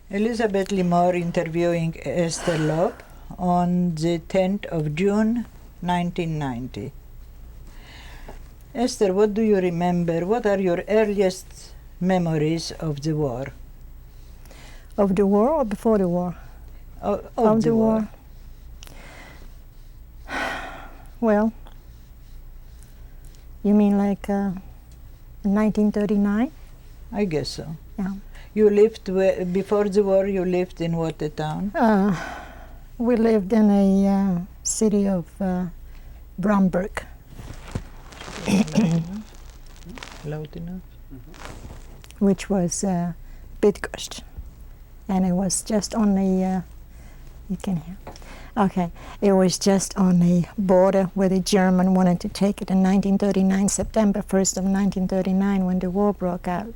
Elizabeth Limor interviewing Esther Loeb on the 10th of June, 1990. Esther, what do you remember? What are your earliest memories of the war? Of the war or before the war? Of the war. Well, you mean like 1939? I guess so. Yeah. You lived, before the war, you lived in what town? We lived in a city of Bromberg. Loud enough? Which was Bydgoszcz. And it was just on the, you can hear. Okay, it was just on the border where the German wanted to take it in 1939, September 1st of 1939, when the war broke out.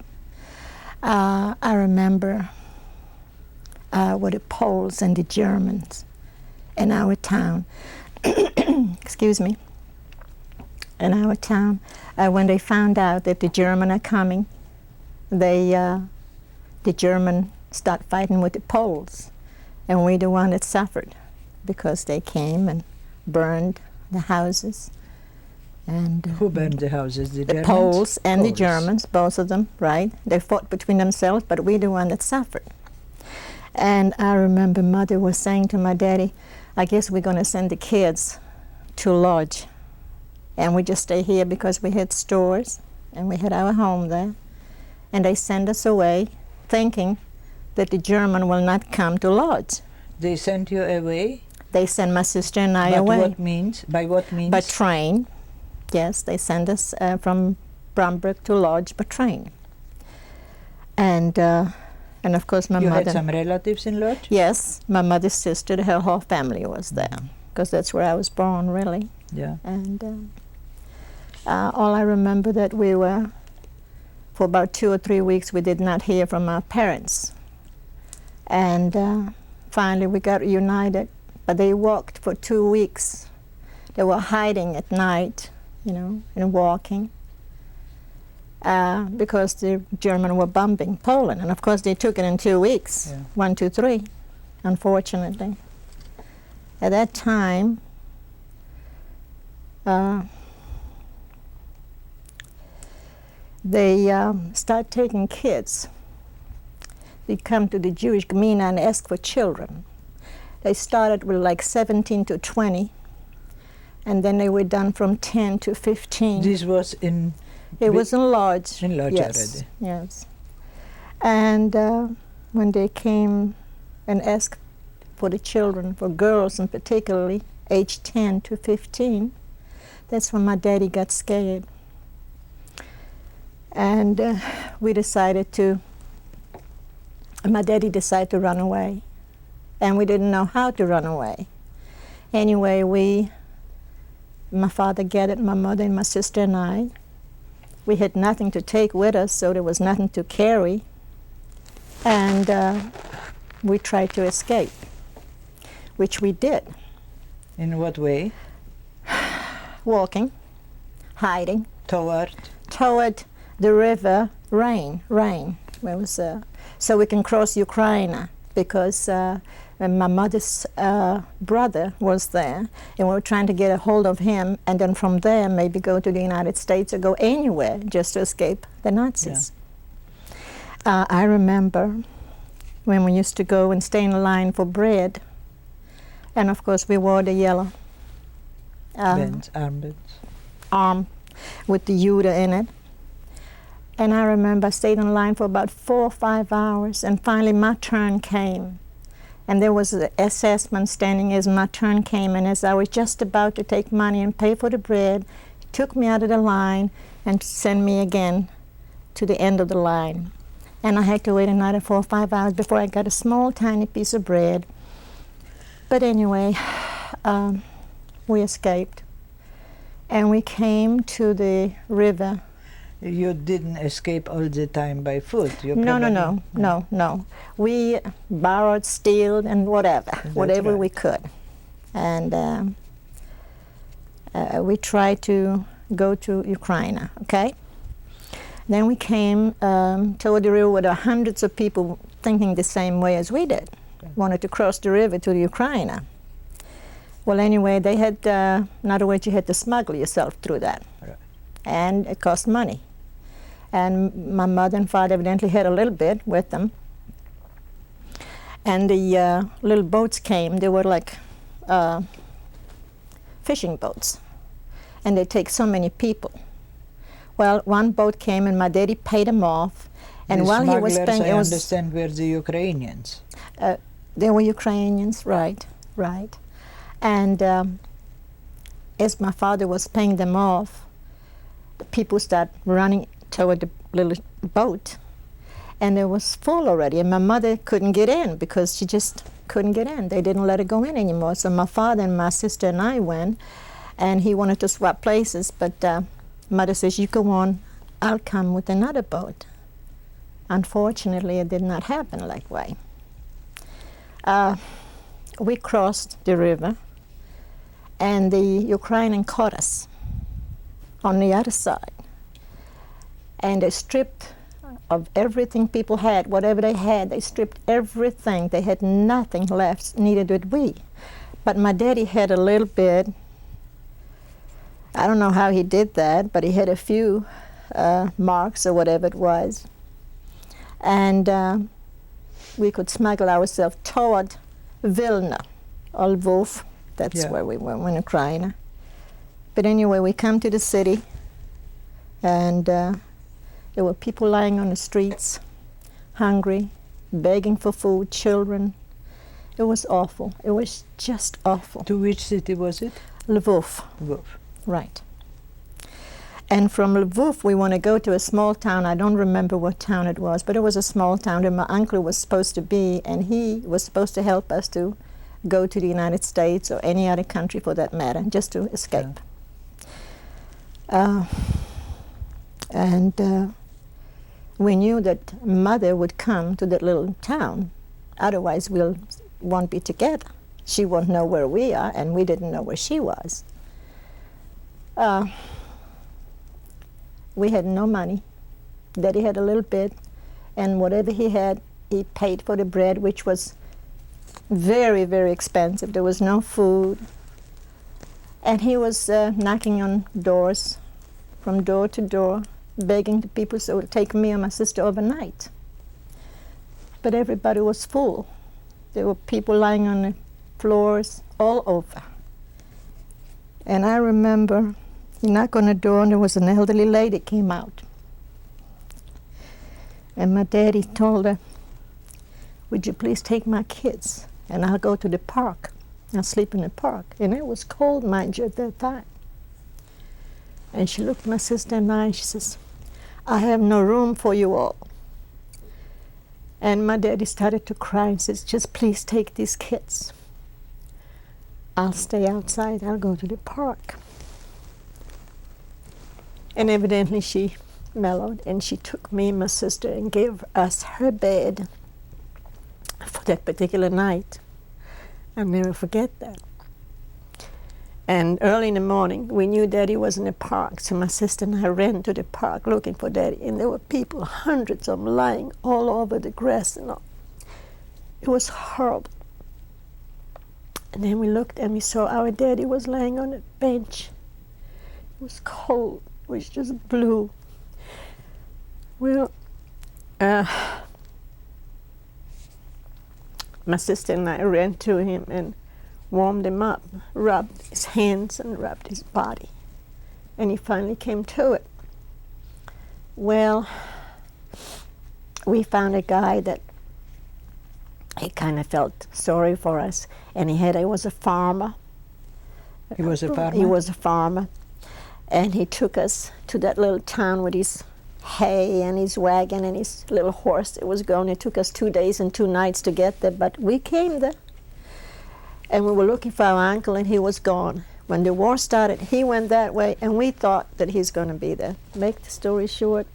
I remember with the Poles and the Germans in our town, excuse me, in our town, when they found out that the Germans are coming, the German start fighting with the Poles, and we're the one that suffered because they came and burned the houses. And who burned the houses? The Germans? Poles and Poles. the Germans, both of them, right? They fought between themselves, but we're the one that suffered. And I remember Mother was saying to my daddy, I guess we're going to send the kids to lodge. And we just stay here because we had stores and we had our home there. And they send us away thinking that the German will not come to lodge. They sent you away? They sent my sister and I But away. What means? By what means? By train. Yes, they sent us from Bromberg to lodge by train. And of course my mother... You had some relatives in Lodz? Yes, my mother's sister, her whole family was there, because that's where I was born, really. Yeah. And all I remember that we were, for about 2 or 3 weeks, we did not hear from our parents. And finally we got reunited, but they walked for 2 weeks. They were hiding at night, you know, and walking, because the Germans were bombing Poland. And of course they took it in 2 weeks, Yeah. 1, 2, 3, unfortunately. At that time, they start taking kids. They come to the Jewish Gmina and ask for children. They started with like 17 to 20, and then they were done from 10 to 15. This was in... It was in Lodz. In Lodz Yes, already. yes. And when they came and asked for the children, for girls and particularly age 10 to 15, that's when my daddy got scared. And we decided to, my daddy decided to run away. And we didn't know how to run away. Anyway, my father gathered my mother and my sister and I. We had nothing to take with us, so there was nothing to carry. And we tried to escape, which we did. In what way? Walking, hiding. Toward? Toward the river Rhine. Where was, so we can cross Ukraine, because my mother's brother was there, and we were trying to get a hold of him, and then from there maybe go to the United States or go anywhere just to escape the Nazis. Yeah. I remember when we used to go and stay in line for bread, and of course we wore the yellow armbands. Arm with the Judah in it. And I remember I stayed in line for about 4 or 5 hours, and finally my turn came. And there was an SS man standing as my turn came, and as I was just about to take money and pay for the bread, he took me out of the line and sent me again to the end of the line. And I had to wait another 4 or 5 hours before I got a small, tiny piece of bread. But anyway, we escaped. And we came to the river. You didn't escape all the time by foot? No. We borrowed, stealed, and whatever we could. And we tried to go to Ukraine, okay? Then we came toward the river where there were hundreds of people thinking the same way as we did. Wanted to cross the river to the Ukraine. Well, anyway, they had, in other words, you had to smuggle yourself through that. Right. And it cost money. And my mother and father evidently had a little bit with them. And the little boats came. They were like fishing boats. And they take so many people. Well, one boat came and my daddy paid them off. And the while he was paying, I understand, were the Ukrainians. They were Ukrainians, right, right. And as my father was paying them off, the people started running toward the little boat. And it was full already. And my mother couldn't get in because she just couldn't get in. They didn't let her go in anymore. So my father and my sister and I went. And he wanted to swap places. But mother says, you go on, I'll come with another boat. Unfortunately, it did not happen that way. We crossed the river, and the Ukrainians caught us on the other side. And they stripped of everything people had, whatever they had, they stripped everything. They had nothing left, neither did we. But my daddy had a little bit. I don't know how he did that, but he had a few marks or whatever it was. And we could smuggle ourselves toward Vilna or Lvov. That's where we were in Ukraine. But anyway, we come to the city, and there were people lying on the streets, hungry, begging for food, children. It was awful. It was just awful. To which city was it? Lvov. Lvov. Right. And from Lvov, we want to go to a small town. I don't remember what town it was, but it was a small town where my uncle was supposed to be, and he was supposed to help us to go to the United States or any other country for that matter, just to escape. Yeah. And we knew that Mother would come to that little town. Otherwise, we won't be together. She won't know where we are, and we didn't know where she was. We had no money. Daddy had a little bit, and whatever he had, he paid for the bread, which was very, very expensive. There was no food. And he was knocking on doors, from door to door, begging the people so to take me and my sister overnight. But everybody was full. There were people lying on the floors all over. And I remember he knocked on the door, and there was an elderly lady came out. And my daddy told her, would you please take my kids, and I'll go to the park. I'll sleep in the park. And it was cold, mind you, at that time. And she looked at my sister and I, and she says, I have no room for you all. And my daddy started to cry and says, just please take these kids. I'll stay outside, I'll go to the park. And evidently she mellowed, and she took me and my sister and gave us her bed for that particular night. I'll never forget that. And early in the morning, we knew Daddy was in the park, so my sister and I ran to the park looking for Daddy, and there were people, hundreds of them, lying all over the grass and all. It was horrible. And then we looked and we saw our Daddy was laying on a bench. It was cold. It was just blue. Well, my sister and I ran to him and warmed him up, rubbed his hands and rubbed his body. And he finally came to it. Well, we found a guy that he kind of felt sorry for us, and he was a farmer. He was a farmer? He was a farmer. And he took us to that little town with his hay and his wagon and his little horse that was going. It took us 2 days and 2 nights to get there, but we came there. And we were looking for our uncle, and he was gone. When the war started, he went that way, and we thought that he's going to be there. Make the story short,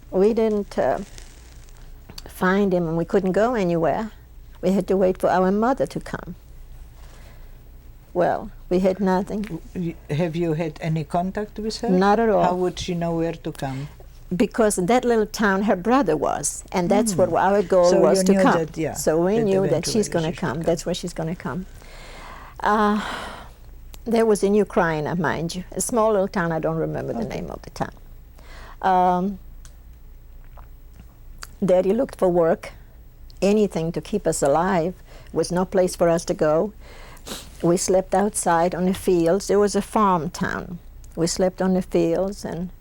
we didn't find him, and we couldn't go anywhere. We had to wait for our mother to come. Well, we had nothing. Have you had any contact with her? Not at all. How would she know where to come? because that little town her brother was, and that's what our goal So was you to knew come. that, yeah, So we that knew that eventually she's going to she should come. come. That's where she's going to come. There was in Ukraine, mind you, a small little town. I don't remember the name of the town. Daddy looked for work, anything to keep us alive. Was no place for us to go. We slept outside on the fields. It was a farm town. We slept on the fields, and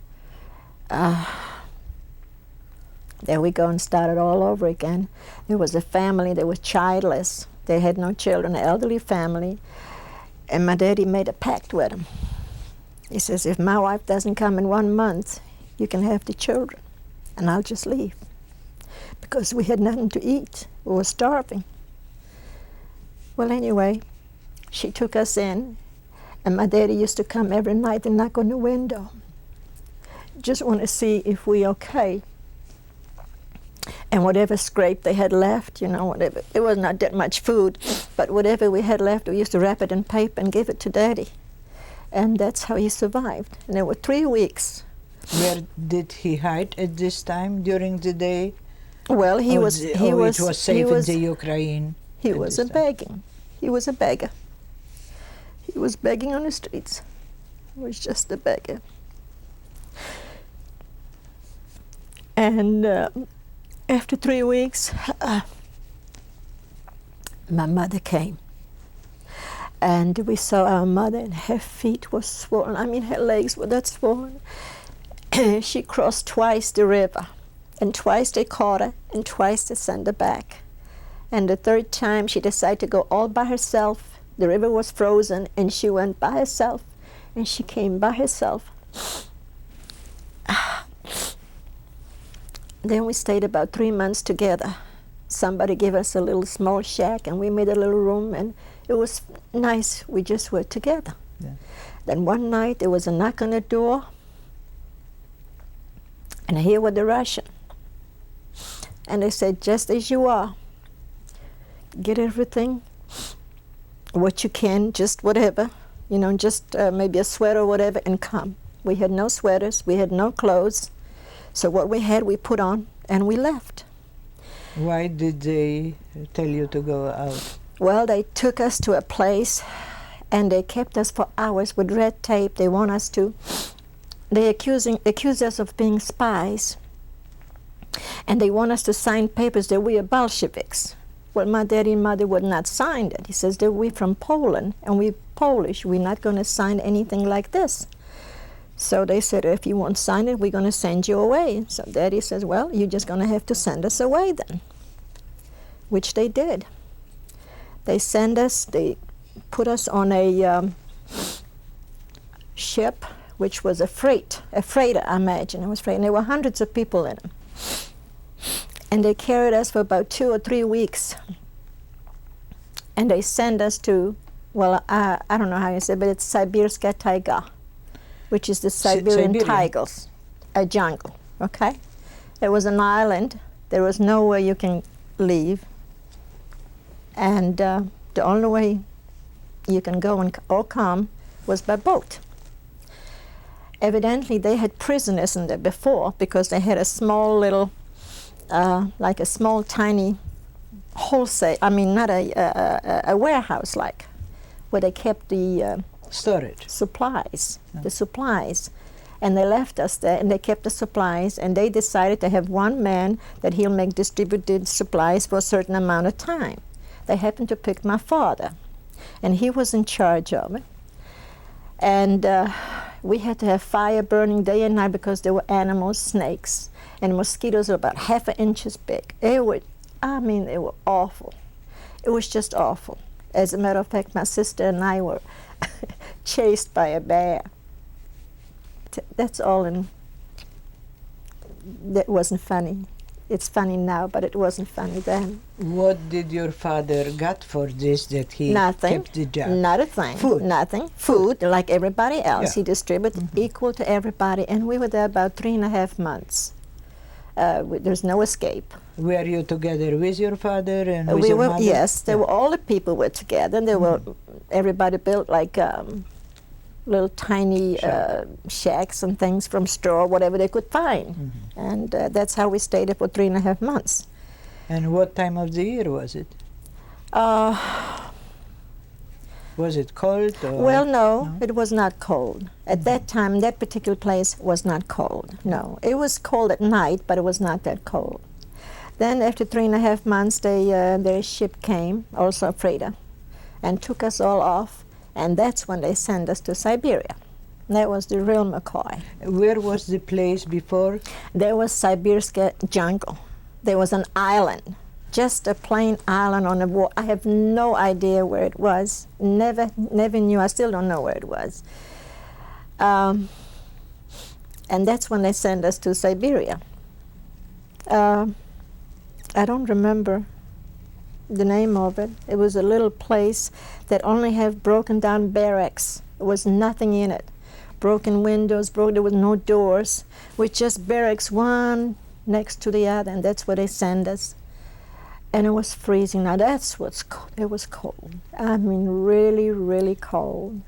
there we go and started all over again. There was a family that was childless. They had no children, an elderly family. And my daddy made a pact with them. He says, if my wife doesn't come in 1 month, you can have the children, and I'll just leave. Because we had nothing to eat. We were starving. Well, anyway, she took us in, and my daddy used to come every night and knock on the window. Just want to see if we okay. And whatever scrape they had left, you know, whatever, it was not that much food, but whatever we had left, we used to wrap it in paper and give it to Daddy. And that's how he survived. And there were 3 weeks. Where did he hide at this time during the day? Well, it was safe in the Ukraine. He was begging. He was a beggar. He was begging on the streets. He was just a beggar. And after 3 weeks, my mother came. And we saw our mother, and her feet were swollen. I mean, her legs were that swollen. She crossed twice the river, and twice they caught her, and twice they sent her back. And the third time, she decided to go all by herself. The river was frozen, and she went by herself, and she came by herself. Then we stayed about 3 months together. Somebody gave us a little small shack, and we made a little room, and it was nice. We just were together. Yeah. Then one night, there was a knock on the door, and here was the Russian. And they said, just as you are, get everything, what you can, just whatever, you know, just maybe a sweater or whatever, and come. We had no sweaters, we had no clothes, so what we had, we put on, and we left. Why did they tell you to go out? Well, they took us to a place, and they kept us for hours with red tape. They want us to, they accuse us of being spies, and they want us to sign papers that we are Bolsheviks. Well, my daddy and mother would not sign it. He says that we're from Poland, and we're Polish. We're not going to sign anything like this. So they said, if you won't sign it, we're going to send you away. So Daddy says, well, you're just going to have to send us away then, which they did. They sent us, they put us on a ship, which was a freighter, I imagine. It was freight, and there were hundreds of people in it. And they carried us for about 2 or 3 weeks. And they sent us to, well, I don't know how you say it, but it's Sibirska Taiga, which is the Siberian tigers, a jungle, okay? It was an island. There was nowhere you can leave. And the only way you can go or come was by boat. Evidently, they had prisoners in there before, because they had a small little, like a small tiny wholesale, I mean, not a warehouse like, where they kept the storage supplies, the supplies. And they left us there, and they kept the supplies, and they decided to have one man that he'll make distributed supplies for a certain amount of time. They happened to pick my father, and he was in charge of it. And we had to have fire burning day and night because there were animals, snakes, and mosquitoes were about 1/2 inch big. They were awful. It was just awful. As a matter of fact, my sister and I were chased by a bear. That's all, and that wasn't funny. It's funny now, but it wasn't funny then. What did your father got for this, that he kept the job? Not a thing. Food? Nothing. Food, like everybody else. Yeah. He distributed equal to everybody, and we were there about 3.5 months. There's no escape. Were you together with your father and with your mother? Yes, all the people were together. There were, everybody built like little tiny shacks and things from straw, whatever they could find. Mm-hmm. And that's how we stayed there for 3.5 months. And what time of the year was it? Was it cold? Or Well, no, it was not cold. At that time, that particular place was not cold. No, it was cold at night, but it was not that cold. Then after 3.5 months, their ship came, also a freighter, and took us all off. And that's when they sent us to Siberia. That was the real McCoy. Where was the place before? There was Sibirska jungle. There was an island, just a plain island on the water. I have no idea where it was. Never knew. I still don't know where it was. And that's when they sent us to Siberia. I don't remember the name of it. It was a little place that only had broken down barracks. There was nothing in it. Broken windows, there was no doors, with just barracks one next to the other, and that's where they sent us. And it was freezing. Now that's what's cold. It was cold. I mean, really, really cold.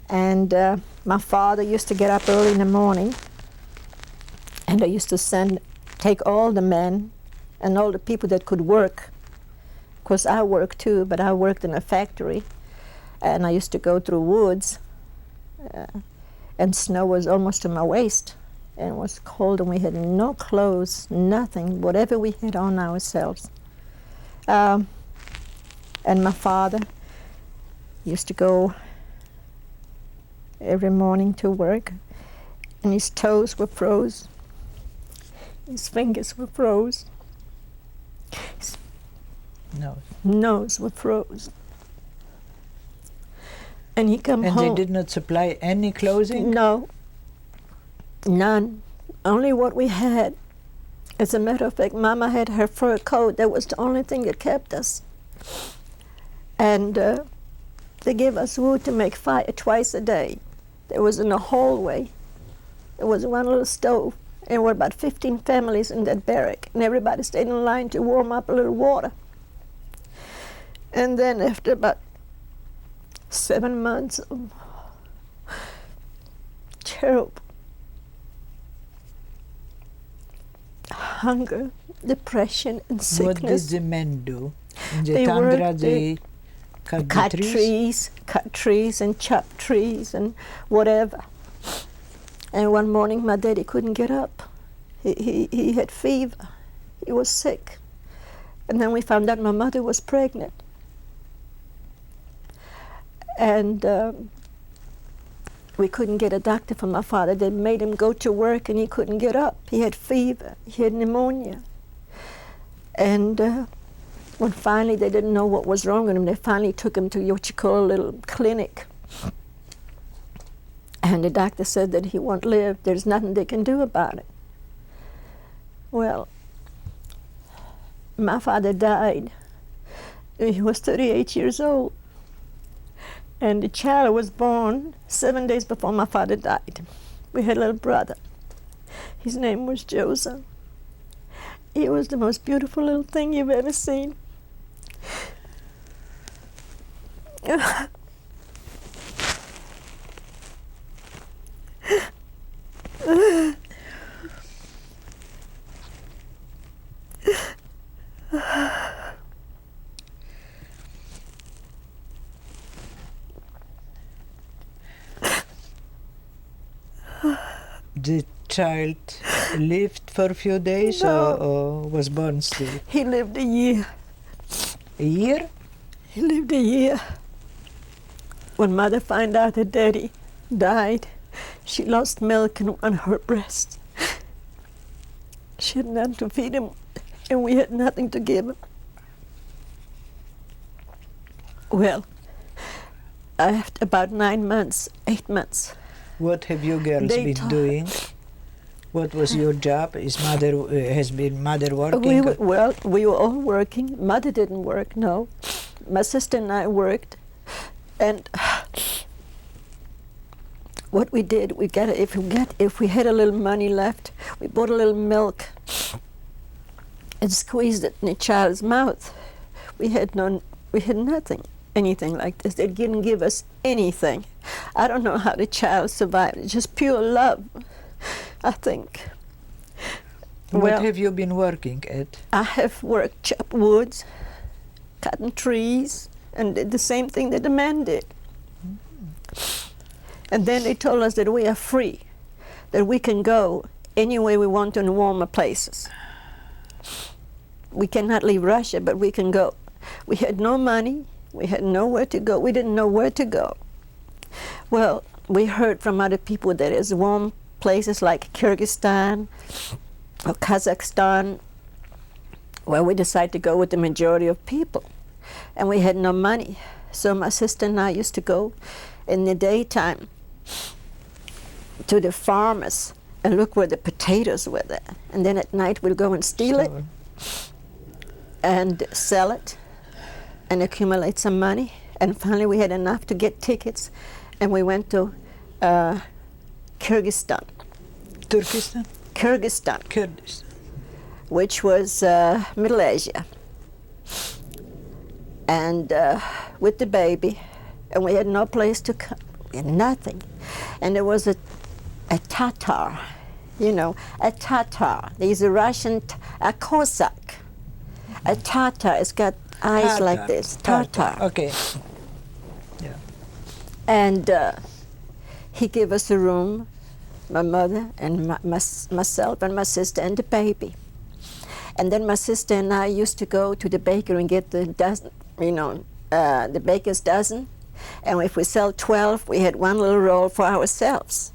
And my father used to get up early in the morning, and they used to take all the men and all the people that could work. Of course, I worked too, but I worked in a factory, and I used to go through woods, and snow was almost to my waist, and it was cold, and we had no clothes, nothing, whatever we had on ourselves. And my father used to go every morning to work, and his toes were froze, his fingers were froze, his nose were froze. And he come home. And they did not supply any clothing? No, none. Only what we had. As a matter of fact, Mama had her fur coat. That was the only thing that kept us. And they gave us wood to make fire twice a day. There was in the hallway. There was one little stove, and there were about 15 families in that barrack, and everybody stayed in line to warm up a little water. And then after about 7 months of terrible hunger, depression, and sickness. What did the men do? In the They tundra, worked, they cut the trees? Cut trees and chop trees and whatever. And one morning my daddy couldn't get up. He had fever. He was sick. And then we found out my mother was pregnant. And we couldn't get a doctor for my father. They made him go to work, and he couldn't get up. He had fever. He had pneumonia. And when finally they didn't know what was wrong with him, they finally took him to what you call a little clinic. And the doctor said that he won't live. There's nothing they can do about it. Well, my father died. He was 38 years old. And the child was born 7 days before my father died. We had a little brother. His name was Joseph. He was the most beautiful little thing you've ever seen. The child lived for a few days, No. or was born still? He lived a year. A year? He lived a year. When Mother found out that Daddy died, she lost milk on her breast. She had nothing to feed him, and we had nothing to give him. Well, after about 8 months, What have you girls They been taught- doing? What was your job? Has been mother working? we were all working. Mother didn't work, no. My sister and I worked, and what we did, if we had a little money left, we bought a little milk and squeezed it in the child's mouth. We had nothing, anything like this. They didn't give us anything. I don't know how the child survived. It's just pure love, I think. What have you been working at? I have worked, chopped woods, cutting trees, and did the same thing that the man did. And then they told us that we are free, that we can go anywhere we want to in warmer places. We cannot leave Russia, but we can go. We had no money. We had nowhere to go. We didn't know where to go. Well, we heard from other people that there's warm places like Kyrgyzstan or Kazakhstan, where we decided to go with the majority of people. And we had no money. So my sister and I used to go in the daytime to the farmers and look where the potatoes were there. And then at night we'd go and steal it and sell it and accumulate some money. And finally we had enough to get tickets, and we went to Kyrgyzstan. Turkestan? Kyrgyzstan, Kurdistan. which was Middle Asia. And with the baby, and we had no place to come, we had nothing. And there was a Tatar, you know, a Tatar. He's a Russian, a Cossack. A Tatar has got eyes like this, Tatar. Okay. Yeah. And he gave us a room, my mother and myself and my sister and the baby. And then my sister and I used to go to the bakery and get the dozen, you know, the baker's dozen. And if we sell 12, we had one little roll for ourselves.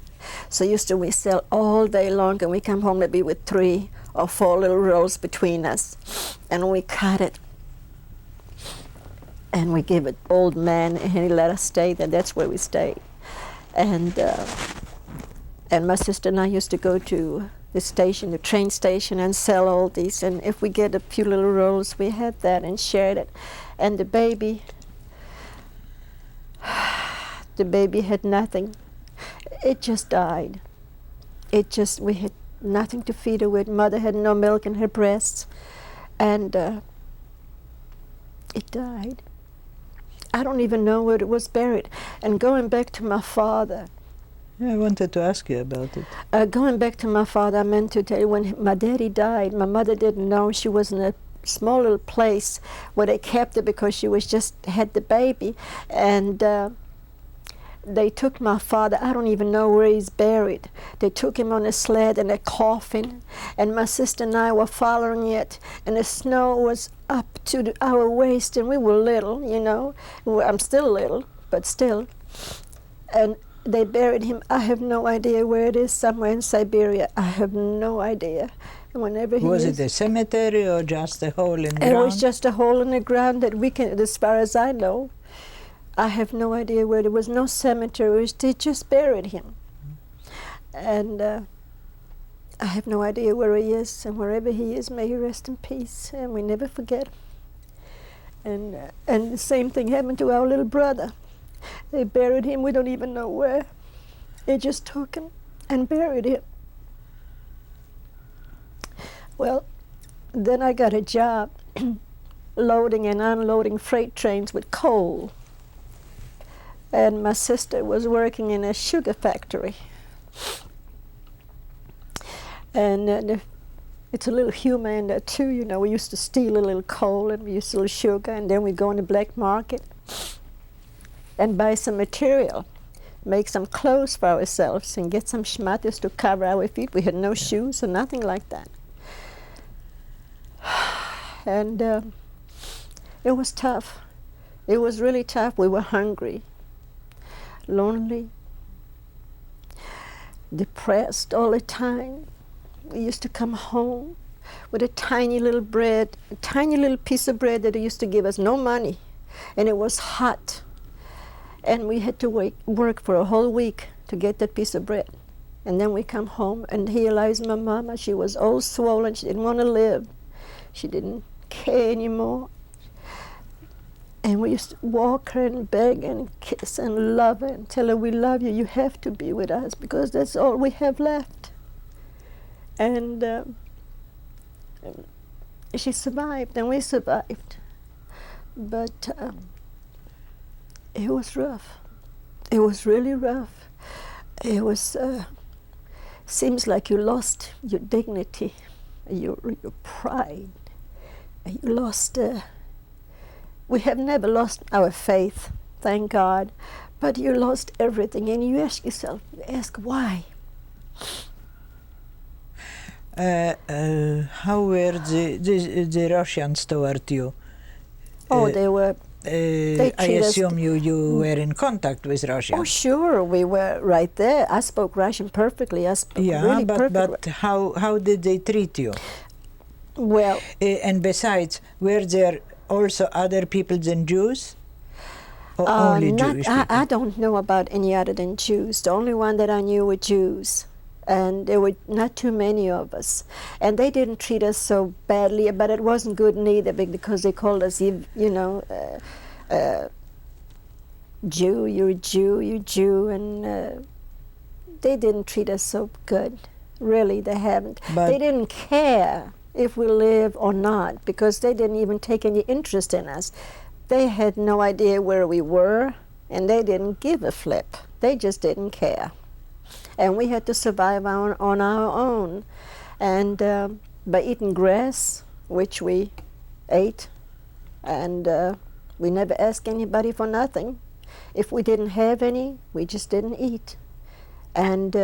So we sell all day long, and we come home maybe with 3 or 4 little rolls between us. And we cut it. And we give it old man, and he let us stay there. That's where we stayed. And my sister and I used to go to the station, the train station, and sell all these. And if we get a few little rolls, we had that and shared it. And the baby had nothing. It just died. We had nothing to feed her with. Mother had no milk in her breasts. And it died. I don't even know where it was buried. And going back to my father, Yeah, I wanted to ask you about it. going back to my father, I meant to tell you, when my daddy died, my mother didn't know. She was in a small little place where they kept her because she was just had the baby. And they took my father. I don't even know where he's buried. They took him on a sled in a coffin, and my sister and I were following it, and the snow was up to our waist, and we were little, you know. I'm still little, but still. And they buried him. I have no idea where it is, somewhere in Siberia. I have no idea. And whenever he Was it a cemetery or just a hole in the It ground? was just a hole in the ground that we can, as far as I know. I have no idea where. There was no cemetery. They just buried him. And I have no idea where he is, and wherever he is, may he rest in peace, and we never forget him. And the same thing happened to our little brother. They buried him. We don't even know where. They just took him and buried him. Well, then I got a job loading and unloading freight trains with coal. And my sister was working in a sugar factory. And it's a little humor in there too, you know. We used to steal a little coal and we used a little sugar, and then we'd go in the black market and buy some material, make some clothes for ourselves, and get some schmatters to cover our feet. We had no shoes or nothing like that. And it was tough. It was really tough. We were hungry, lonely, depressed all the time. We used to come home with a tiny little bread, a tiny little piece of bread that they used to give us, no money, and it was hot. And we had to work for a whole week to get that piece of bread. And then we come home and realized my mama, she was all swollen, she didn't want to live. She didn't care anymore. And we used to walk her and beg and kiss and love her and tell her, we love you, you have to be with us because that's all we have left. And she survived and we survived. But It was rough. It was really rough. It was, seems like you lost your dignity, your pride. You lost, we have never lost our faith, thank God, but you lost everything, and you ask yourself, why? How were the Russians toward you? Oh, they were. I treat us- assume you were in contact with Russia. Oh, sure, we were right there. I spoke Russian perfectly. I spoke really perfectly. But how did they treat you? Well, And besides, were there also other people than Jews? Or only Jewish people? I don't know about any other than Jews. The only one that I knew were Jews. And there were not too many of us. And they didn't treat us so badly, but it wasn't good neither because they called us, Jew, you're a Jew, you're Jew. And they didn't treat us so good. Really, they haven't. But they didn't care if we live or not because they didn't even take any interest in us. They had no idea where we were, and they didn't give a flip. They just didn't care. And we had to survive on our own. And by eating grass, which we ate, and we never asked anybody for nothing. If we didn't have any, we just didn't eat. And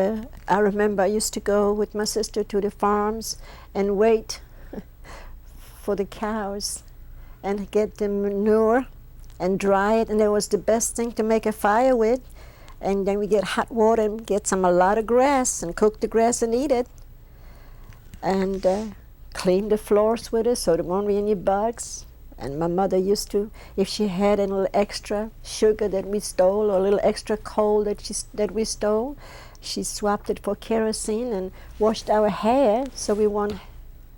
I remember I used to go with my sister to the farms and wait for the cows and get the manure and dry it, and it was the best thing to make a fire with. And then we get hot water and get a lot of grass and cook the grass and eat it. And clean the floors with it so there won't be any bugs. And my mother used to, if she had a little extra sugar that we stole or a little extra coal that we stole, she swapped it for kerosene and washed our hair so we want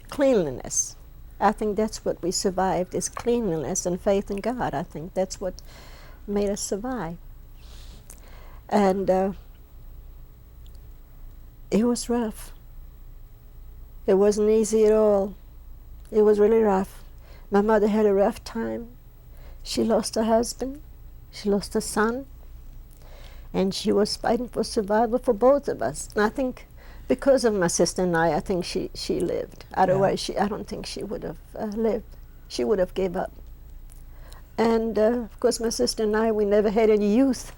cleanliness. I think that's what we survived, is cleanliness and faith in God. I think that's what made us survive. And it was rough. It wasn't easy at all. It was really rough. My mother had a rough time. She lost her husband. She lost her son. And she was fighting for survival for both of us. And I think because of my sister and I think she lived. Otherwise, I don't think she would have lived. She would have gave up. And of course, my sister and I, we never had any youth.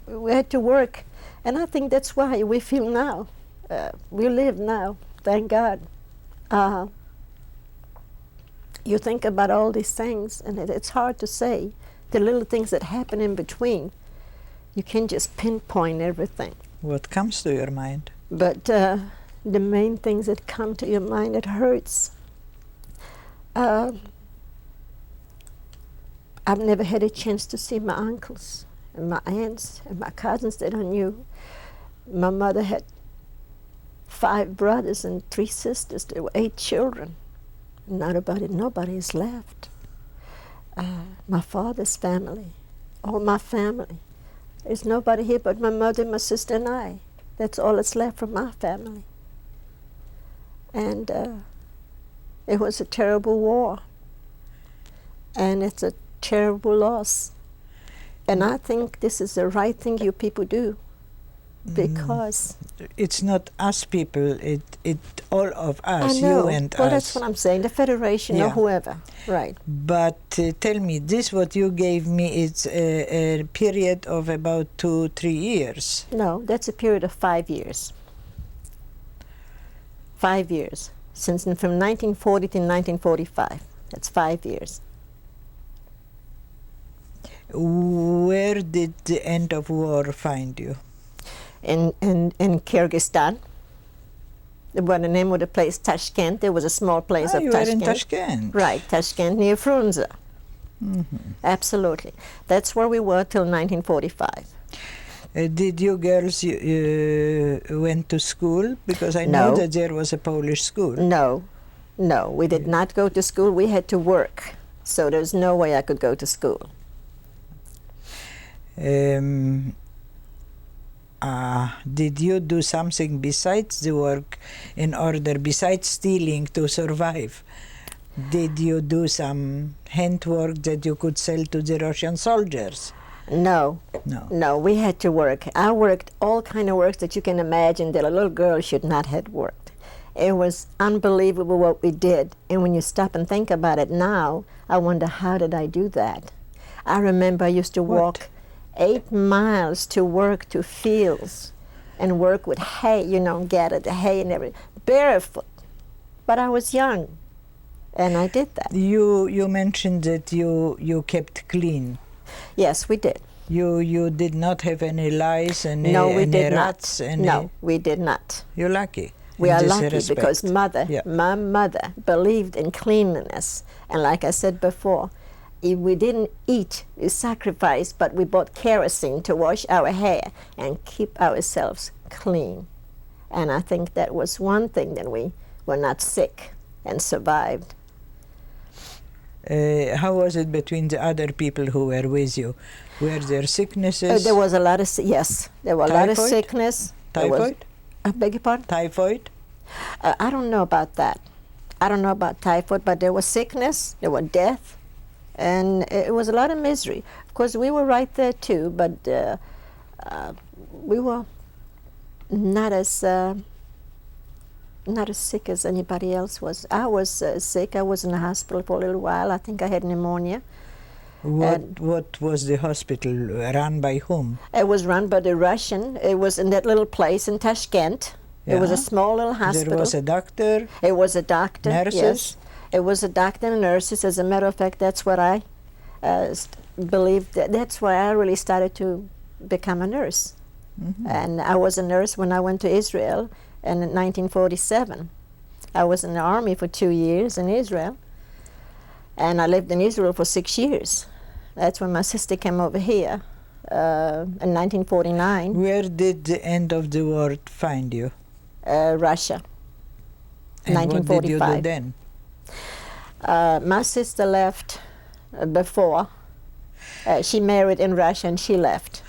We had to work. And I think that's why we feel now. We live now, thank God. You think about all these things, and it's hard to say. The little things that happen in between, you can't just pinpoint everything. What comes to your mind? But the main things that come to your mind, it hurts. I've never had a chance to see my uncles and my aunts and my cousins that I knew. My mother had 5 brothers and 3 sisters. There were 8 children. Nobody is left. My father's family, all my family. There's nobody here but my mother, my sister, and I. That's all that's left from my family. And it was a terrible war. And it's a terrible loss. And I think this is the right thing you people do, because it's not us people, it all of us, I know. you and well, us. that's what I'm saying, the Federation or whoever, right. But tell me, this what you gave me, it's a period of about 2-3 years. No, that's a period of 5 years. 5 years, from 1940 to 1945. That's 5 years. Where did the end of war find you? In Kyrgyzstan. Well, the name of the place, Tashkent. There was a small place of you Tashkent. were in Tashkent. Right, Tashkent, near Frunze. Absolutely. That's where we were till 1945. Did you girls went to school? Because I No. know that there was a Polish school. No, we did not go to school. We had to work. So there's no way I could go to school. Did you do something besides the work besides stealing to survive? Did you do some handwork that you could sell to the Russian soldiers? No, No. no, we had to work. I worked all kind of works that you can imagine that a little girl should not have worked. It was unbelievable what we did. And when you stop and think about it now, I wonder, how did I do that? I remember I used to walk 8 miles to work to fields and work with hay, you know, gather the hay and everything, barefoot. But I was young, and I did that. You mentioned that you kept clean. Yes, we did. You did not have any lice, any, No, we any did rats, not. any. No, we did not. You're lucky. We in are this lucky respect. because my mother believed in cleanliness. And like I said before, if we didn't eat, we sacrificed, but we bought kerosene to wash our hair and keep ourselves clean. And I think that was one thing that we were not sick and survived. How was it between the other people who were with you? Were there sicknesses? There was a lot of, yes, there were a lot of Typhoid? sickness. There was- Typhoid? I beg your pardon? Typhoid? I don't know about that. I don't know about typhoid, but there was sickness, there was death, and it was a lot of misery. Of course, we were right there too, but we were not as sick as anybody else was. I was sick. I was in the hospital for a little while. I think I had pneumonia. What was the hospital run by whom? It was run by the Russian. It was in that little place in Tashkent. It was a Yeah. small little hospital. There was a doctor. It was a doctor. Nurses? Yes. It was a doctor and nurses. As a matter of fact, that's what I believed. That's why I really started to become a nurse. Mm-hmm. And I was a nurse when I went to Israel in 1947. I was in the army for 2 years in Israel. And I lived in Israel for 6 years. That's when my sister came over here in 1949, Where did the end of the war find you? Russia. And what did you do 1945. then? My sister left before. She married in Russia and she left.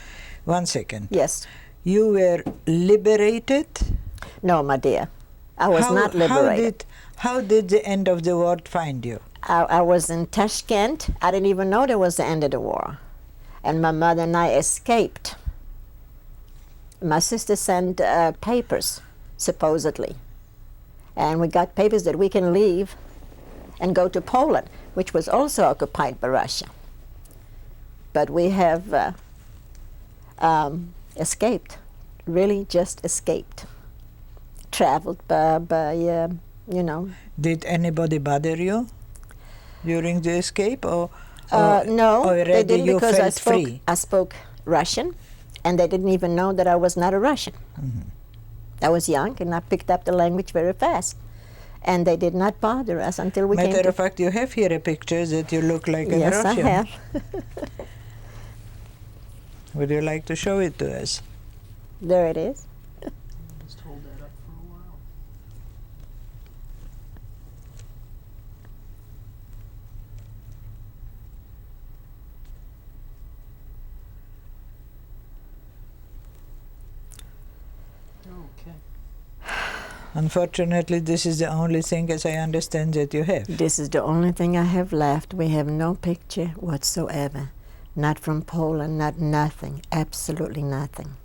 1 second. Yes. You were liberated? No, my dear. I was not liberated. How did the end of the war find you? I was in Tashkent. I didn't even know there was the end of the war. And my mother and I escaped. My sister sent papers, supposedly. And we got papers that we can leave and go to Poland, which was also occupied by Russia. But we have escaped, really just escaped. Traveled by you know. Did anybody bother you during the escape, or No, already they didn't, you because felt free? I spoke Russian, and they didn't even know that I was not a Russian. Mm-hmm. I was young, and I picked up the language very fast. And they did not bother us until we came Matter to... of fact, you have here a picture that you look like a Yes, Russian. I have. Would you like to show it to us? There it is. Just hold that up for a while. Okay. Unfortunately, this is the only thing, as I understand, that you have. This is the only thing I have left. We have no picture whatsoever. Not from Poland, not nothing. Absolutely nothing.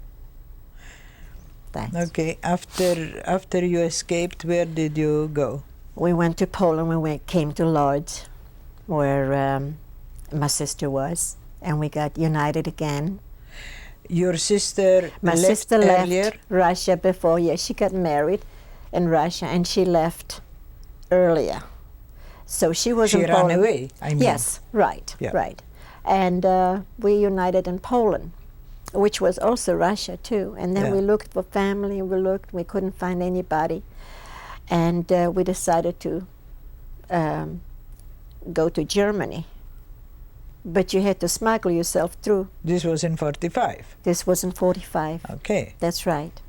Thanks. Okay. After you escaped, where did you go? We went to Poland. Came to Lodz, where my sister was, and we got united again. Your sister My left sister earlier? left Russia before. Yeah, she got married in Russia, and she left earlier. So she was She in ran Poland. away, I mean. Yes, right, Yeah. right. And we united in Poland, which was also Russia too. And then Yeah. we looked for family. We couldn't find anybody, and we decided to go to Germany. But you had to smuggle yourself through. This was in 45. This was in 45. Okay. That's right.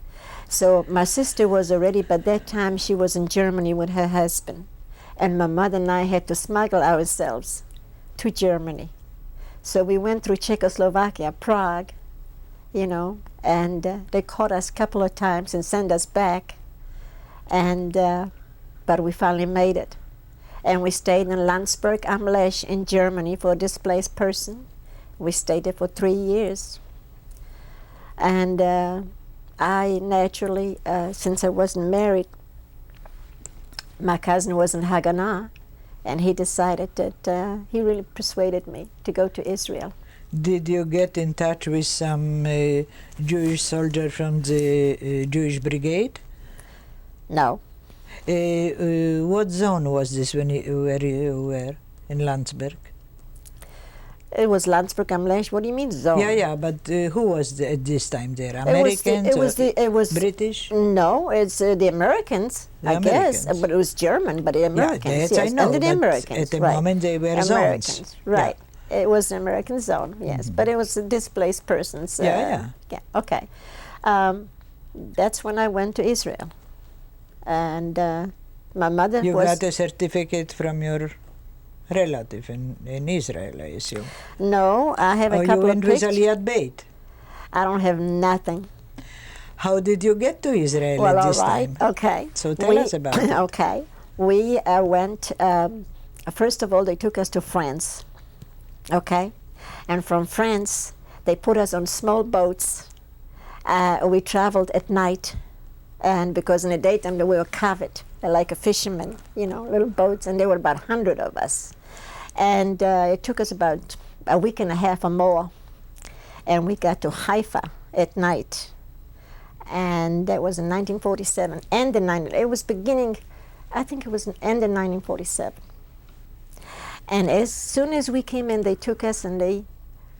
So my sister was already, by that time she was in Germany with her husband. And my mother and I had to smuggle ourselves to Germany. So we went through Czechoslovakia, Prague, you know, and they caught us a couple of times and sent us back. And but we finally made it. And we stayed in Landsberg am Lech in Germany for a displaced person. We stayed there for 3 years. And I naturally, since I wasn't married, my cousin was in Haganah, and he decided that he really persuaded me to go to Israel. Did you get in touch with some Jewish soldier from the Jewish brigade? No. What zone was this where you were in Landsberg? It was Landsberg am Lech. What do you mean zone? Yeah, but who was at this time there? It Americans? was British? No, it's the Americans, I guess. Americans. But it was German, but the Americans, that I yes. know, Under the but Americans, at the right. moment they were Americans, zones. right. It was the American zone, yes. But it was displaced persons. Yeah. Okay. That's when I went to Israel. And my mother You was... got a certificate from your relative in Israel, I assume. No, I have a You couple of went with pictures. Aliyat Beit. I don't have nothing. How did you get to Israel Well, at all this right. time? Okay. So tell us about it. Okay. We went, first of all, they took us to France. Okay. And from France, they put us on small boats. We traveled at night. And because in the daytime, we were covered like a fisherman, little boats. And there were about 100 of us. And it took us about a week and a half or more. And we got to Haifa at night. And that was in 1947. It was beginning, I think it was end of 1947. And as soon as we came in, they took us and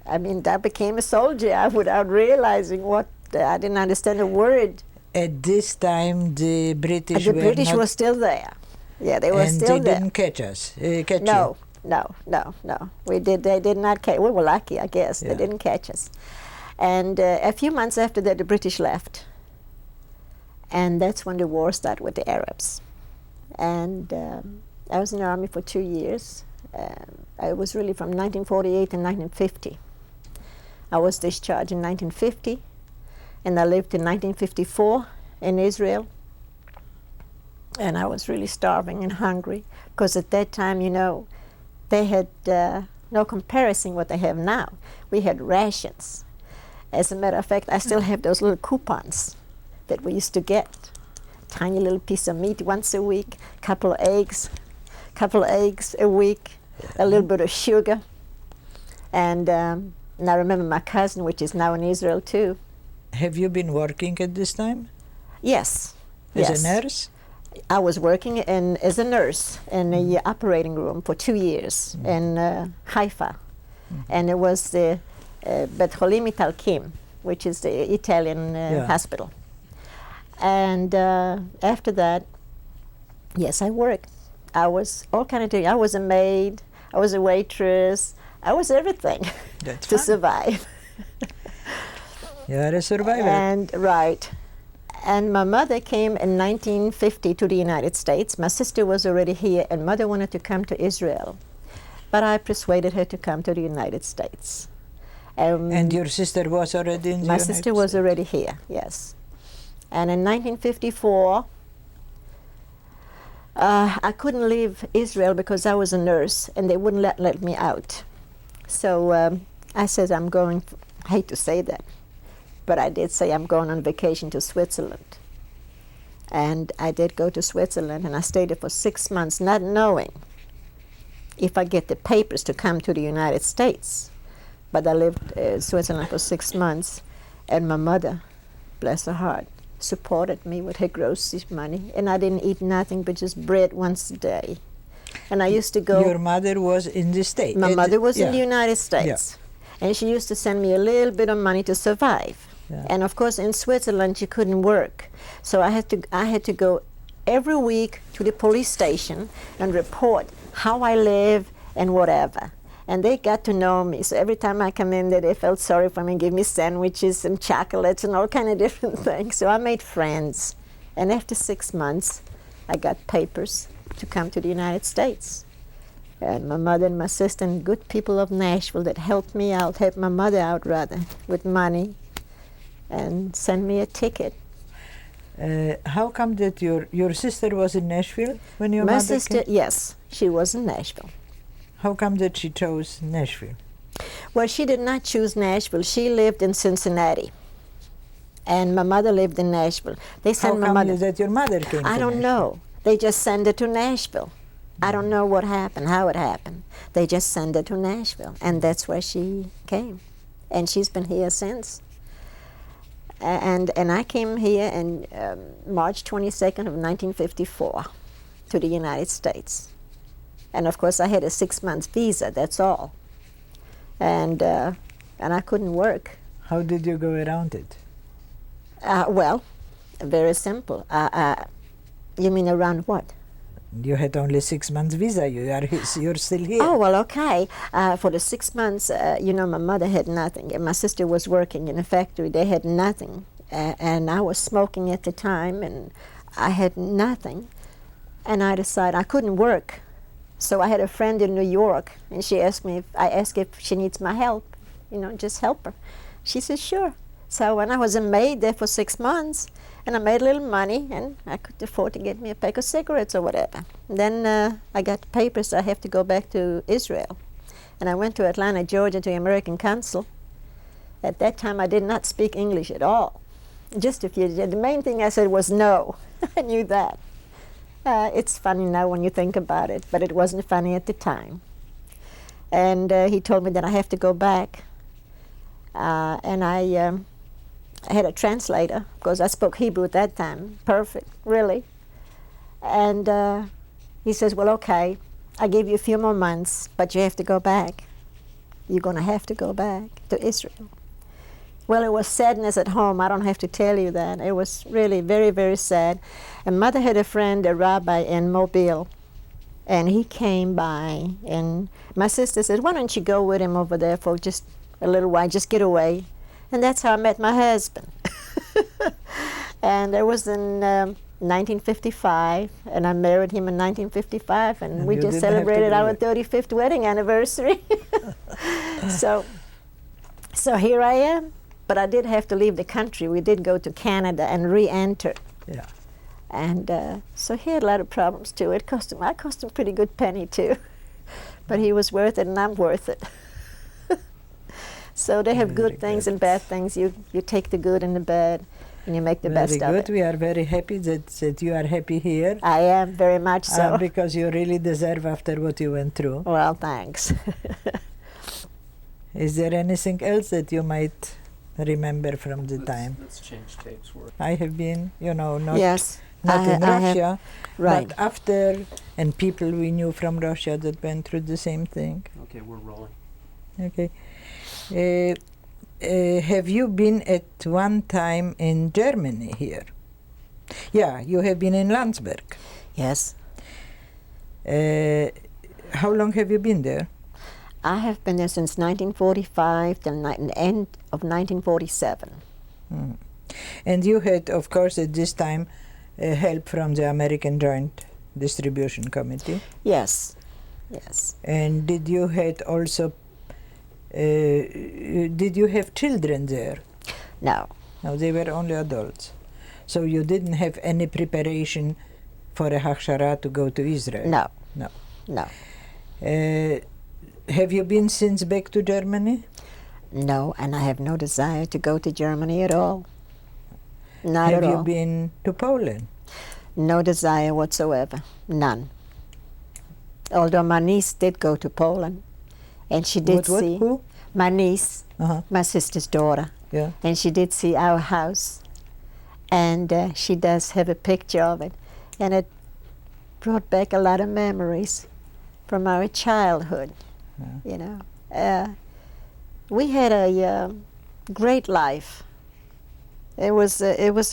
I became a soldier without realizing I didn't understand a word. At this time, the British were still there. Yeah, they were still there. And they didn't catch us, catch No, you? no. They did not catch. We were lucky, I guess. Yeah. They didn't catch us. And a few months after that, the British left. And that's when the war started with the Arabs. And I was in the army for 2 years. I was really from 1948 to 1950. I was discharged in 1950, and I lived in 1954 in Israel. And I was really starving and hungry, because at that time, they had no comparison what they have now. We had rations. As a matter of fact, I still have those little coupons that we used to get. Tiny little piece of meat once a week, couple of eggs a week, a little bit of sugar. And I remember my cousin, which is now in Israel too. Have you been working at this time? Yes. As a nurse? I was working as a nurse in the operating room for 2 years in Haifa. And it was the Bet Holim Italkim, which is the Italian hospital. And after that, yes, I worked. I was all kind of things. I was a maid, I was a waitress, I was everything That's to fun. survive. You are a survivor. And right. And my mother came in 1950 to the United States. My sister was already here, and mother wanted to come to Israel. But I persuaded her to come to the United States. And your sister was already in the My United sister was States? already here, yes. And in 1954, I couldn't leave Israel because I was a nurse, and they wouldn't let me out. So I said, I hate to say that, but I did say I'm going on vacation to Switzerland. And I did go to Switzerland, and I stayed there for 6 months, not knowing if I get the papers to come to the United States. But I lived in Switzerland for 6 months, and my mother, bless her heart, supported me with her groceries money, and I didn't eat nothing but just bread once a day. And I used to go... Your mother was in the States? My mother was in the United States, and she used to send me a little bit of money to survive. Yeah. And of course, in Switzerland, you couldn't work. So I had to go every week to the police station and report how I live and whatever. And they got to know me. So every time I come in there, they felt sorry for me and gave me sandwiches and chocolates and all kind of different things. So I made friends. And after 6 months, I got papers to come to the United States. And my mother and my sister and good people of Nashville that helped me out, helped my mother out rather, with money, and sent me a ticket. How come that your sister was in Nashville when your My mother sister, came? yes, she was in Nashville. How come that she chose Nashville? Well, she did not choose Nashville. She lived in Cincinnati, and my mother lived in Nashville. They How sent my come mother. that your mother came I to don't Nashville? know. They just sent her to Nashville. I don't know what happened, how it happened. They just sent her to Nashville, and that's where she came, and she's been here since. And I came here in March 22nd of 1954 to the United States. And of course I had a 6-month visa, that's all. And I couldn't work. How did you go around it? Well, very simple. You mean around what? You had only 6 months visa. You're still here. Oh, well, okay. For the 6 months, you know, my mother had nothing, and my sister was working in a factory. They had nothing, and I was smoking at the time, and I had nothing. And I decided I couldn't work, so I had a friend in New York, and she asked me I asked if she needs my help, you know, just help her. She said sure. So when I was a maid there for 6 months, and I made a little money, and I could afford to get me a pack of cigarettes or whatever. Then I got papers, I have to go back to Israel. And I went to Atlanta, Georgia, to the American consul. At that time, I did not speak English at all. Just a few, the main thing I said was no. I knew that. It's funny now when you think about it, but it wasn't funny at the time. And he told me that I have to go back. And I had a translator, because I spoke Hebrew at that time. Perfect, really. And he says, well, okay, I give you a few more months, but you have to go back. You're going to have to go back to Israel. Well, it was sadness at home. I don't have to tell you that. It was really very, very sad. And Mother had a friend, a rabbi in Mobile, and he came by, and my sister said, why don't you go with him over there for just a little while, just get away. And that's how I met my husband. And it was in 1955, and I married him in 1955, and we you just didn't have to celebrated go our away. 35th wedding anniversary. So here I am. But I did have to leave the country. We did go to Canada and re-enter. Yeah. And so he had a lot of problems too. I cost him a pretty good penny too. But he was worth it, and I'm worth it. So they have Very good things good. and bad things. You take the good and the bad, and you make the Very best good. of it. We are very happy that you are happy here. I am very much so. Because you really deserve after what you went through. Well, thanks. Is there anything else that you might remember from the time? Let's change tapes. I have been, not Yes. not in I have- Russia, right. but after, and people we knew from Russia that went through the same thing. Okay, we're rolling. Okay. Have you been at one time in Germany here? Yeah, you have been in Landsberg. Yes. How long have you been there? I have been there since 1945 till the end of 1947. And you had, of course, at this time, help from the American Joint Distribution Committee. Yes. Yes. And did you had also, did you have children there? No. No, they were only adults. So you didn't have any preparation for a hachshara to go to Israel? No. No. No. Have you been since back to Germany? No, and I have no desire to go to Germany at all. Not Have at you all. been to Poland? No desire whatsoever. None. Although my niece did go to Poland, and she did What, see who? my niece, Uh-huh. my sister's daughter, Yeah. and she did see our house, and she does have a picture of it, and it brought back a lot of memories from our childhood. You know, we had a great life. It was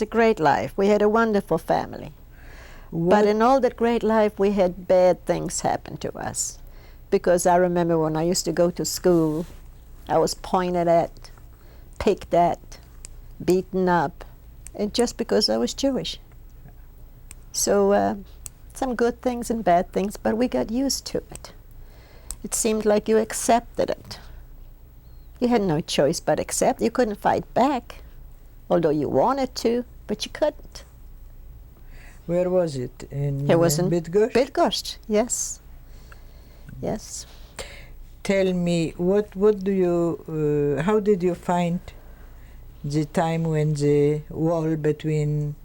a great life. We had a wonderful family. But in all that great life, we had bad things happen to us. Because I remember when I used to go to school, I was pointed at, picked at, beaten up, and just because I was Jewish. So some good things and bad things, but we got used to it. It seemed like you accepted it. You had no choice but accept. You couldn't fight back, although you wanted to, but you couldn't. Where was it? In It was in Bydgoszcz? Bydgoszcz, yes. Yes. Tell me, how did you find the time when the wall between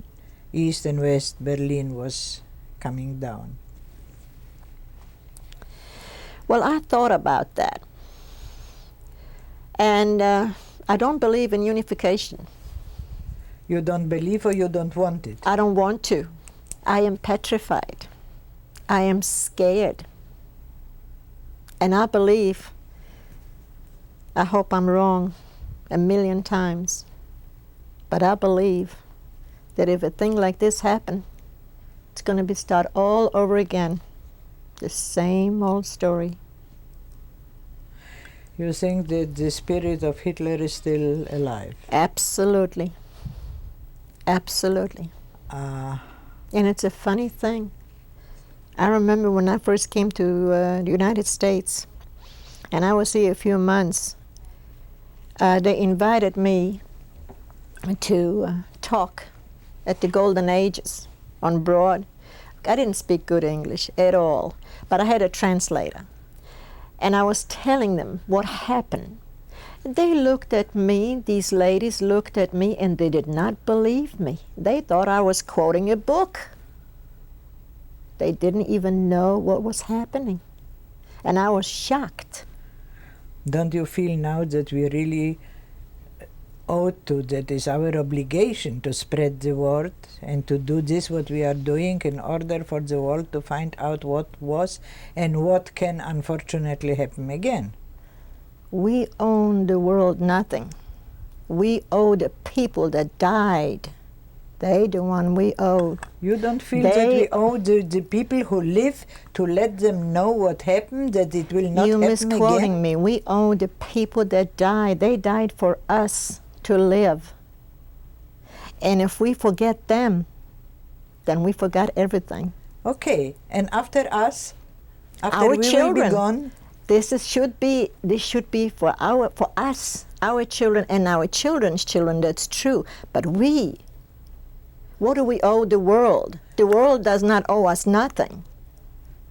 East and West Berlin was coming down? Well, I thought about that. And I don't believe in unification. You don't believe or you don't want it? I don't want to. I am petrified. I am scared. And I believe, I hope I'm wrong a million times, but I believe that if a thing like this happens, it's going to be start all over again. The same old story. You think that the spirit of Hitler is still alive? Absolutely. Absolutely. And it's a funny thing. I remember when I first came to the United States, and I was here a few months, they invited me to talk at the Golden Ages on Broad. I didn't speak good English at all, but I had a translator. And I was telling them what happened. They looked at me, these ladies looked at me, and they did not believe me. They thought I was quoting a book. They didn't even know what was happening. And I was shocked. Don't you feel now that we really ought to, that is our obligation to spread the word and to do this what we are doing in order for the world to find out what was and what can unfortunately happen again? We own the world nothing. We owe the people that died. They the one we owe. You don't feel that we owe the people who live to let them know what happened, that it will not happen again? You're misquoting me. We owe the people that died. They died for us to live. And if we forget them, then we forgot everything. Okay, and after us, after our we children will be gone, this should be for us, our children and our children's children. That's true. But we, what do we owe the world? The world does not owe us nothing.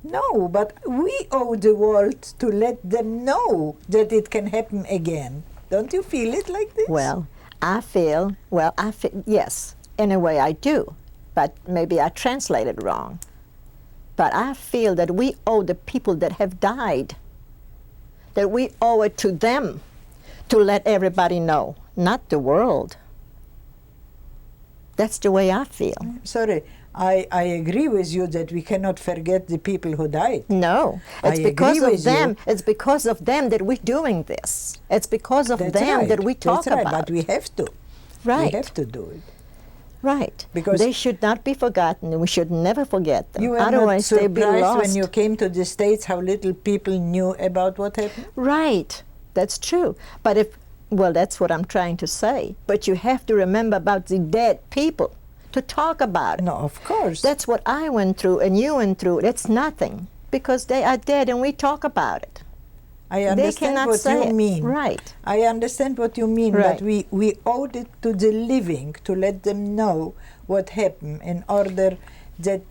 no, but we owe the world to let them know that it can happen again. Don't you feel it like this? Well, I feel, yes, in a way I do, but maybe I translated wrong. But I feel that we owe the people that have died, that we owe it to them to let everybody know, not the world. That's the way I feel. Sorry, I agree with you that we cannot forget the people who died. No, it's I because agree of with them. you. It's because of them that we're doing this. It's because of That's them right. that we talk That's right, about. but we have to. Right. We have to do it. Right. Because they should not be forgotten. We should never forget them. You were Otherwise, not they'd be surprised lost. when you came to the States how little people knew about what happened? Right. That's true. But that's what I'm trying to say. But you have to remember about the dead people to talk about it. No, of course. That's what I went through and you went through. It's nothing because they are dead and we talk about it. I understand cannot what say you it. mean. Right. I understand what you mean, Right. but we owed it to the living to let them know what happened in order that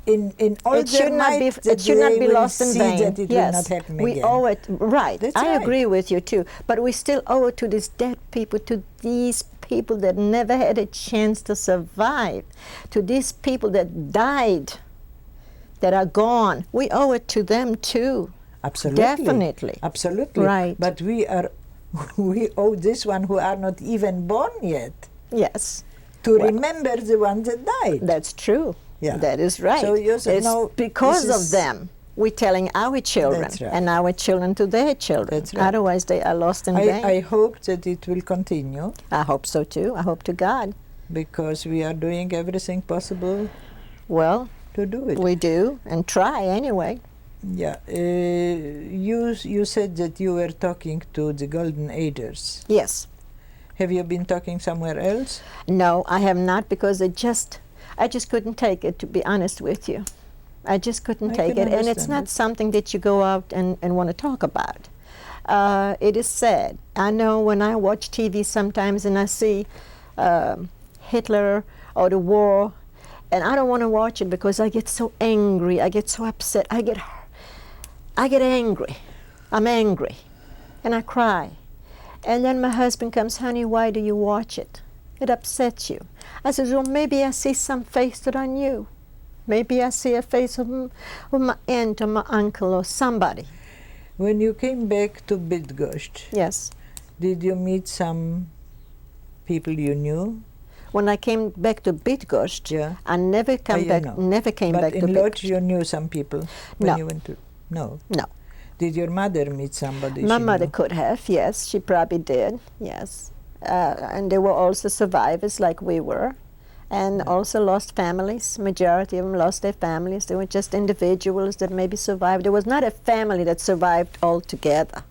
in all It should their not be. might that It should not they be will lost in see vain. that it Yes, will not happen we again. owe it. Right. That's I right. agree with you too. But we still owe it to these dead people, to these people that never had a chance to survive, to these people that died, that are gone. We owe it to them too. Absolutely. Definitely. Absolutely. Right. But we owe this one who are not even born yet Yes. to Well, remember the ones that died. That's true. Yeah. That is right. So you said, it's no, because this of is- them we're telling our children That's right. and our children to their children. That's right. Otherwise, they are lost in vain. I hope that it will continue I hope so too. I hope to God. because we are doing everything possible Well, to do it. we do and try anyway. Yeah. You said that you were talking to the Golden Agers. Yes. Have you been talking somewhere else? No, I have not because I just couldn't take it, to be honest with you. I just couldn't I take can it. And it's understand not it. something that you go out and want to talk about. It is sad. I know when I watch TV sometimes and I see Hitler or the war, And I don't want to watch it because I get so angry. I get so upset. I get angry. I'm angry. And I cry. And then my husband comes, honey, why do you watch it? It upsets you. I said, well, maybe I see some face that I knew. Maybe I see a face of my aunt or my uncle or somebody. When you came back to Bydgoszcz, Yes. did you meet some people you knew? When I came back to Bydgoszcz, Yeah. I never came you back. know. Never came But back to in Lodz Bydgoszcz. you knew some people when No. you went to... No. No. Did your mother meet somebody My she mother knew? could have, yes, she probably did, yes. And they were also survivors like we were, and also lost families. Majority of them lost their families. They were just individuals that maybe survived. There was not a family that survived altogether.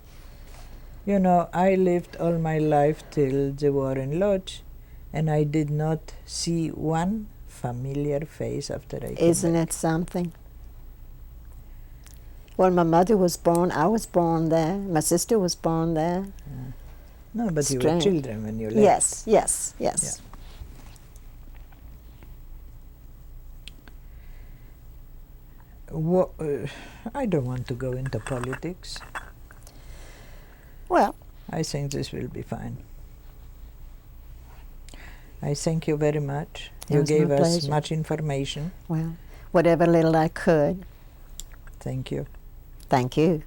You know, I lived all my life till the war in Lodz, and I did not see one familiar face after I came Isn't back. it something? Well, my mother was born, I was born there, my sister was born there. No, but you were Strange. children when you left. Yes, yes, yes. I don't want to go into politics. Well, I think this will be fine. I thank you very much. It You was my gave us pleasure. much information. well, whatever little I could. Thank you. Thank you.